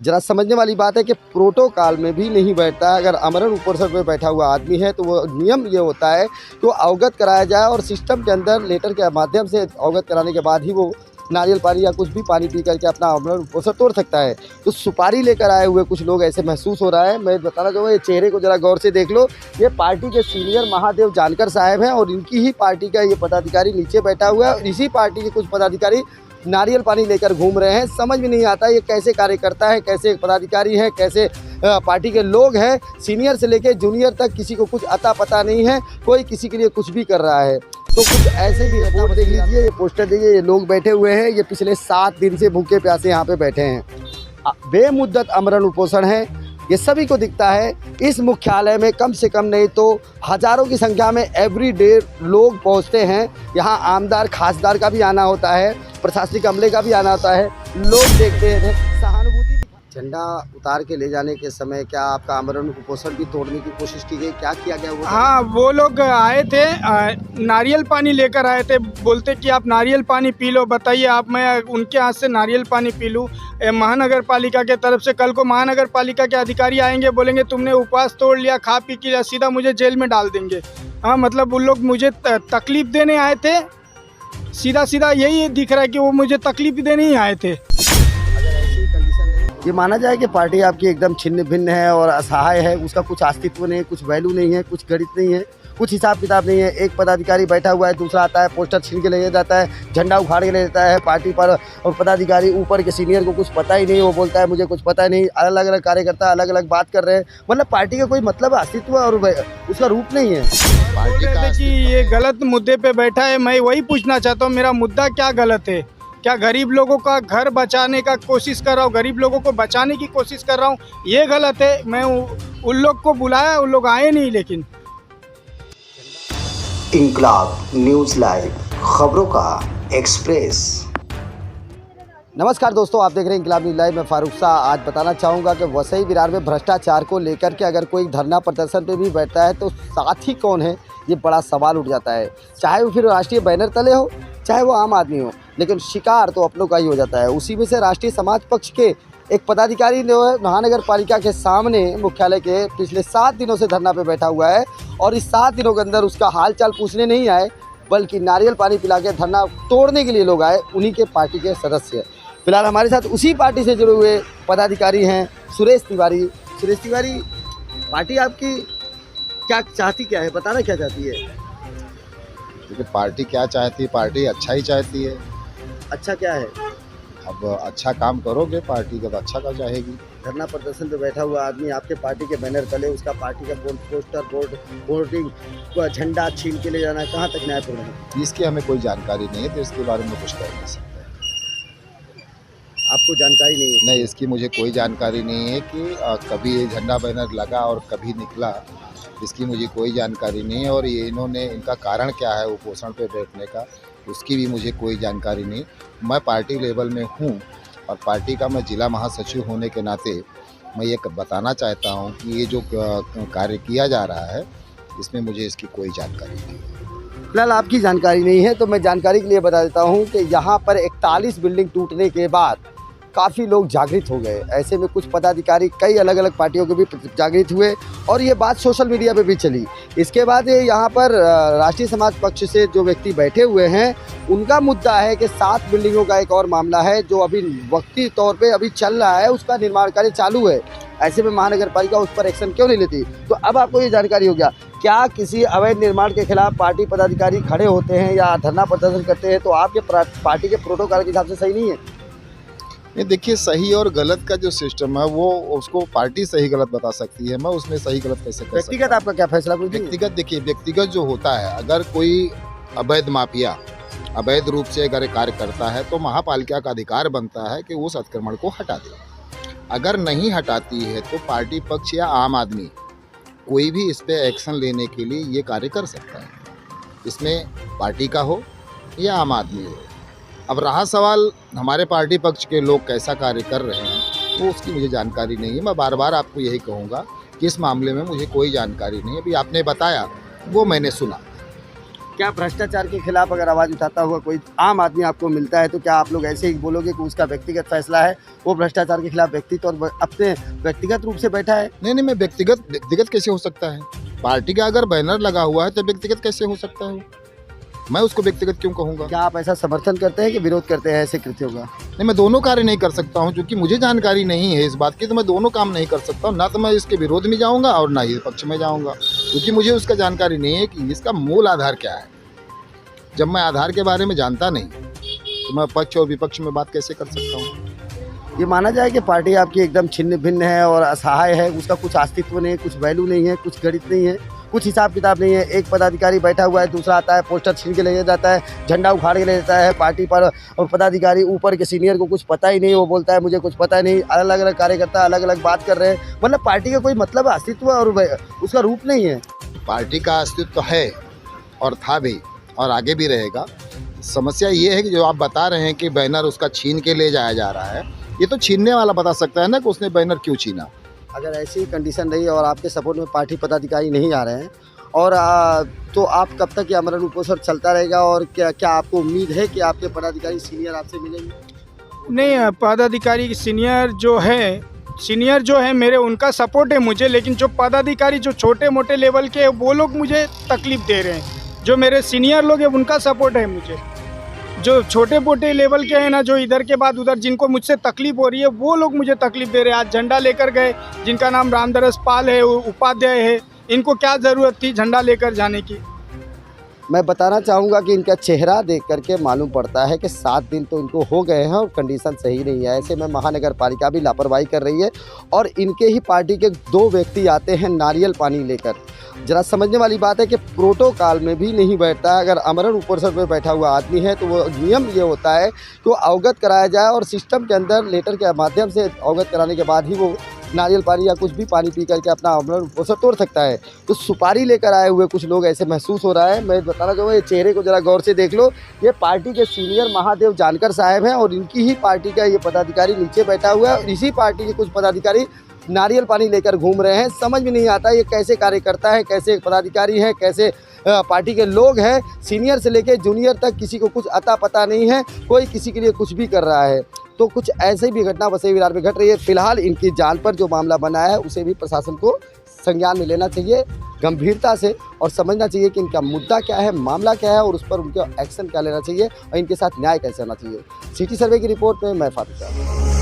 जरा समझने वाली बात है कि प्रोटोकॉल में भी नहीं बैठता है। अगर आमरण उपोषण पे बैठा हुआ आदमी है तो वो नियम ये होता है कि वो अवगत कराया जाए और सिस्टम के अंदर लेटर के माध्यम से अवगत कराने के बाद ही वो नारियल पानी या कुछ भी पानी पी करके अपना आमरण उपोषण तोड़ सकता है। तो सुपारी लेकर आए हुए कुछ लोग ऐसे महसूस हो रहा है। मैं बताना चाहूँगा, ये चेहरे को जरा गौर से देख लो। ये पार्टी के सीनियर महादेव जानकर साहब हैं और इनकी ही पार्टी का ये पदाधिकारी नीचे बैठा हुआ है और इसी पार्टी के कुछ पदाधिकारी नारियल पानी लेकर घूम रहे हैं। समझ में नहीं आता ये कैसे कार्यकर्ता है, कैसे पदाधिकारी हैं, कैसे पार्टी के लोग हैं। सीनियर से लेकर जूनियर तक किसी को कुछ अता पता नहीं है, कोई किसी के लिए कुछ भी कर रहा है। तो कुछ ऐसे भी रिपोर्ट देख लीजिए, ये पोस्टर देखिए, ये लोग बैठे हुए हैं। ये पिछले 7 दिन से भूखे प्यासे यहाँ पे बैठे हैं, बेमुद्दत आमरण उपोषण है। ये सभी को दिखता है। इस मुख्यालय में कम से कम नहीं तो हज़ारों की संख्या में एवरीडे लोग पहुंचते हैं। यहाँ आमदार खासदार का भी आना होता है, प्रशासनिक अमले का भी आना होता है। लोग देखते हैं, सहानुभूति। झंडा उतार के ले जाने के समय क्या आपका आमरण उपोषण भी तोड़ने की कोशिश की गई? क्या किया गया वो? हाँ, वो लोग आए थे, नारियल पानी लेकर आए थे। बोलते कि आप नारियल पानी पी लो। बताइए आप, मैं उनके हाथ से नारियल पानी पी लूँ? महानगर पालिका के तरफ से कल को महानगर पालिका के अधिकारी आएंगे, बोलेंगे तुमने उपवास तोड़ लिया, खा पी के सीधा मुझे जेल में डाल देंगे। हाँ, मतलब उन लोग मुझे तकलीफ देने आए थे। सीधा सीधा यही दिख रहा है कि वो मुझे तकलीफ देने ही आए थे। ये माना जाए कि पार्टी आपकी एकदम छिन्न भिन्न है और असहाय है, उसका कुछ अस्तित्व नहीं है, कुछ वैल्यू नहीं है, कुछ गणित नहीं है, कुछ हिसाब किताब नहीं है। एक पदाधिकारी बैठा हुआ है, दूसरा आता है पोस्टर छीन के ले जाता है, झंडा उखाड़ के ले जाता है पार्टी पर, और पदाधिकारी ऊपर के सीनियर को कुछ पता ही नहीं। वो बोलता है मुझे कुछ पता ही नहीं। अलग अलग कार्यकर्ता अलग अलग बात कर रहे हैं। मतलब पार्टी का कोई मतलब अस्तित्व और उसका रूप नहीं है। पार्टी का कि ये गलत मुद्दे पे बैठा है। मैं वही पूछना चाहता हूँ, मेरा मुद्दा क्या गलत है? क्या गरीब लोगों का घर बचाने का कोशिश कर रहा हूँ, गरीब लोगों को बचाने की कोशिश कर रहा हूँ, ये गलत है? मैं उन लोग को बुलाया, उन लोग आए नहीं। लेकिन इंकलाब न्यूज़ लाइव, खबरों का एक्सप्रेस। नमस्कार दोस्तों, आप देख रहे हैं इंकलाब न्यूज़ लाइव। मैं फारूक शाह। आज बताना चाहूँगा कि वसई विरार में भ्रष्टाचार को लेकर के अगर कोई धरना प्रदर्शन पे भी बैठता है तो साथी कौन है, ये बड़ा सवाल उठ जाता है। चाहे वो फिर राष्ट्रीय बैनर तले हो, चाहे वो आम आदमी हो, लेकिन शिकार तो अपनों का ही हो जाता है। उसी में से राष्ट्रीय समाज पक्ष के एक पदाधिकारी जो है महानगर पालिका के सामने मुख्यालय के पिछले 7 दिनों से धरना पे बैठा हुआ है और इस 7 दिनों के अंदर उसका हाल चाल पूछने नहीं आए, बल्कि नारियल पानी पिला के धरना तोड़ने के लिए लोग आए, उन्हीं के पार्टी के सदस्य। फिलहाल हमारे साथ उसी पार्टी से जुड़े हुए पदाधिकारी हैं सुरेश तिवारी। सुरेश तिवारी, पार्टी आपकी क्या चाहती, क्या है, बताना क्या चाहती है? क्योंकि पार्टी क्या चाहती है, पार्टी अच्छा ही चाहती है। अच्छा क्या है? अब अच्छा काम करोगे पार्टी का तो अच्छा का चाहेगी। धरना प्रदर्शन पे बैठा हुआ आदमी आपके पार्टी के बैनर तले उसका पार्टी का पोस्टर बोर्डिंग झंडा छीन के ले जाना कहाँ तक न्यायपूर्ण है? इसकी हमें कोई जानकारी नहीं है तो इसके बारे में कुछ कह नहीं सकते। आपको जानकारी नहीं है? नहीं, इसकी मुझे कोई जानकारी नहीं है कि कभी ये झंडा बैनर लगा और कभी निकला, इसकी मुझे कोई जानकारी नहीं है। और ये इन्होंने, इनका कारण क्या है उपोषण पे बैठने का, उसकी भी मुझे कोई जानकारी नहीं। मैं पार्टी लेवल में हूँ और पार्टी का मैं जिला महासचिव होने के नाते मैं ये बताना चाहता हूँ कि ये जो कार्य किया जा रहा है इसमें मुझे इसकी कोई जानकारी नहीं है। फिलहाल आपकी जानकारी नहीं है तो मैं जानकारी के लिए बता देता हूँ कि यहाँ पर 41 बिल्डिंग टूटने के बाद काफ़ी लोग जागृत हो गए। ऐसे में कुछ पदाधिकारी कई अलग अलग पार्टियों के भी जागृत हुए और ये बात सोशल मीडिया पे भी चली। इसके बाद ये यहाँ पर राष्ट्रीय समाज पक्ष से जो व्यक्ति बैठे हुए हैं उनका मुद्दा है कि 7 बिल्डिंगों का एक और मामला है जो अभी वक्ती तौर पे अभी चल रहा है, उसका निर्माण कार्य चालू है। ऐसे में महानगर पालिका उस पर एक्शन क्यों नहीं लेती? तो अब आपको ये जानकारी हो गया। क्या किसी अवैध निर्माण के खिलाफ पार्टी पदाधिकारी खड़े होते हैं या धरना प्रदर्शन करते हैं तो आपके पार्टी के प्रोटोकॉल के हिसाब से सही नहीं है? ये देखिए, सही और गलत का जो सिस्टम है वो उसको पार्टी सही गलत बता सकती है। मैं उसमें सही गलत कैसे कर सकता हूं? व्यक्तिगत आपका क्या फैसला? व्यक्तिगत देखिए, व्यक्तिगत जो होता है, अगर कोई अवैध माफिया अवैध रूप से अगर कार्य करता है तो महापालिका का अधिकार बनता है कि उस अतिक्रमण को हटा दे। अगर नहीं हटाती है तो पार्टी पक्ष या आम आदमी कोई भी इस पर एक्शन लेने के लिए ये कार्य कर सकता है, इसमें पार्टी का हो या आम आदमी हो। अब रहा सवाल हमारे पार्टी पक्ष के लोग कैसा कार्य कर रहे हैं तो उसकी मुझे जानकारी नहीं है। मैं बार बार आपको यही कहूँगा कि इस मामले में मुझे कोई जानकारी नहीं है। अभी आपने बताया वो मैंने सुना। क्या भ्रष्टाचार के खिलाफ अगर आवाज़ उठाता हुआ कोई आम आदमी आपको मिलता है तो क्या आप लोग ऐसे ही बोलोगे कि उसका व्यक्तिगत फैसला है, वो भ्रष्टाचार के खिलाफ अपने व्यक्तिगत रूप से बैठा है? नहीं, मैं व्यक्तिगत कैसे हो सकता है? पार्टी का अगर बैनर लगा हुआ है तो व्यक्तिगत कैसे हो सकता है? मैं उसको व्यक्तिगत क्यों कहूँगा? क्या आप ऐसा समर्थन करते हैं कि विरोध करते हैं ऐसे कृत्यों का? नहीं, मैं दोनों कार्य नहीं कर सकता हूँ, क्योंकि मुझे जानकारी नहीं है इस बात की, तो मैं दोनों काम नहीं कर सकता हूँ। ना तो मैं इसके विरोध में जाऊँगा और ना ही पक्ष में जाऊँगा, क्योंकि मुझे उसका जानकारी नहीं है कि इसका मूल आधार क्या है। जब मैं आधार के बारे में जानता नहीं तो मैं पक्ष और विपक्ष में बात कैसे कर सकता हूँ? ये माना जाए कि पार्टी आपकी एकदम छिन्न भिन्न है और असहाय है, उसका कुछ अस्तित्व नहीं है, कुछ वैल्यू नहीं है, कुछ गणित नहीं है, कुछ हिसाब किताब नहीं है। एक पदाधिकारी बैठा हुआ है, दूसरा आता है पोस्टर छीन के ले जाता है, झंडा उखाड़ के ले जाता है पार्टी पर, और पदाधिकारी ऊपर के सीनियर को कुछ पता ही नहीं, वो बोलता है मुझे कुछ पता ही नहीं। अलग अलग कार्यकर्ता अलग अलग बात कर रहे हैं, मतलब पार्टी का कोई मतलब अस्तित्व और उसका रूप नहीं है। पार्टी का अस्तित्व है और था भी और आगे भी रहेगा। समस्या ये है कि जो आप बता रहे हैं कि बैनर उसका छीन के ले जाया जा रहा है, ये तो छीनने वाला बता सकता है ना कि उसने बैनर क्यों छीना। अगर ऐसी कंडीशन रही और आपके सपोर्ट में पार्टी पदाधिकारी नहीं आ रहे हैं और तो आप कब तक ये आमरण उपोषण चलता रहेगा, और क्या आपको उम्मीद है कि आपके पदाधिकारी सीनियर आपसे मिलेंगे? नहीं, पदाधिकारी सीनियर जो है मेरे, उनका सपोर्ट है मुझे, लेकिन जो पदाधिकारी जो छोटे मोटे लेवल के वो लोग मुझे तकलीफ दे रहे हैं। जो मेरे सीनियर लोग हैं उनका सपोर्ट है मुझे। जो छोटे मोटे लेवल के हैं ना, जो इधर के बाद उधर जिनको मुझसे तकलीफ हो रही है, वो लोग मुझे तकलीफ दे रहे हैं। आज झंडा लेकर गए, जिनका नाम रामदरस पाल है, उपाध्याय है, इनको क्या ज़रूरत थी झंडा लेकर जाने की? मैं बताना चाहूँगा कि इनका चेहरा देख करके मालूम पड़ता है कि 7 दिन तो इनको हो गए हैं और कंडीशन सही नहीं है। ऐसे में महानगर पालिका भी लापरवाही कर रही है और इनके ही पार्टी के 2 व्यक्ति आते हैं नारियल पानी लेकर। जरा समझने वाली बात है कि प्रोटोकॉल में भी नहीं बैठता है। अगर आमरण उपोषण पर बैठा हुआ आदमी है तो वो नियम ये होता है कि वो अवगत कराया जाए और सिस्टम के अंदर लेटर के माध्यम से अवगत कराने के बाद ही वो नारियल पानी या कुछ भी पानी पी करके अपना आमरण उपोषण तोड़ सकता है। तो सुपारी लेकर आए हुए कुछ लोग ऐसे महसूस हो रहा है। मैं बताना चाहूँगा, ये चेहरे को जरा गौर से देख लो, ये पार्टी के सीनियर महादेव जानकर साहब हैं और इनकी ही पार्टी का ये पदाधिकारी नीचे बैठा हुआ है और इसी पार्टी के कुछ पदाधिकारी नारियल पानी लेकर घूम रहे हैं। समझ में नहीं आता ये कैसे कार्यकर्ता है, कैसे पदाधिकारी है, कैसे पार्टी के लोग हैं। सीनियर से लेकर जूनियर तक किसी को कुछ अता पता नहीं है, कोई किसी के लिए कुछ भी कर रहा है। तो कुछ ऐसे भी घटना वसई विरार में घट रही है। फिलहाल इनकी जान पर जो मामला बना है उसे भी प्रशासन को संज्ञान में लेना चाहिए गंभीरता से और समझना चाहिए कि इनका मुद्दा क्या है, मामला क्या है और उस पर उनका एक्शन क्या लेना चाहिए और इनके साथ न्याय कैसे होना चाहिए। सिटी सर्वे की रिपोर्ट में मैं फातिह।